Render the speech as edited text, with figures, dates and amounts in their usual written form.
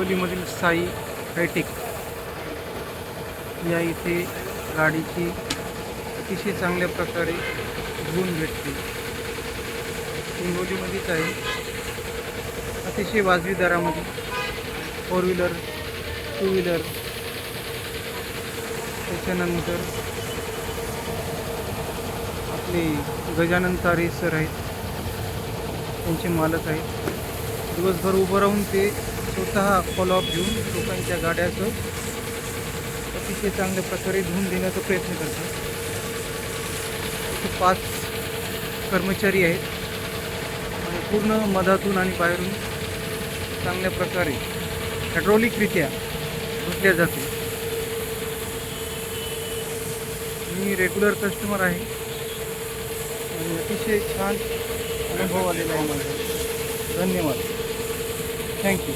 हिंगोलीमधील Sai hi tech या इथे गाडीची अतिशय चांगल्या प्रकारे धुवून भेटते. हिंगोलीमध्येच आहे. अतिशय वाजवी दरामध्ये 4 व्हीलर 2 व्हीलर त्याच्यानंतर आपले गजानन तारे सर आहेत, त्यांचे मालक आहेत. दिवसभर उभं राहून ते स्वतः फॉलोअप घेऊन लोकांच्या गाड्याचं अतिशय चांगल्या प्रकारे धुवून देण्याचा प्रयत्न करतात. इथे 5 कर्मचारी आहेत आणि पूर्ण मधातून आणि बाहेरून चांगल्या प्रकारे हायड्रॉलिकरित्या धुतल्या जाते. मी रेग्युलर कस्टमर आहे आणि अतिशय छान अनुभव आलेला आहे माझा. धन्यवाद. थँक्यू.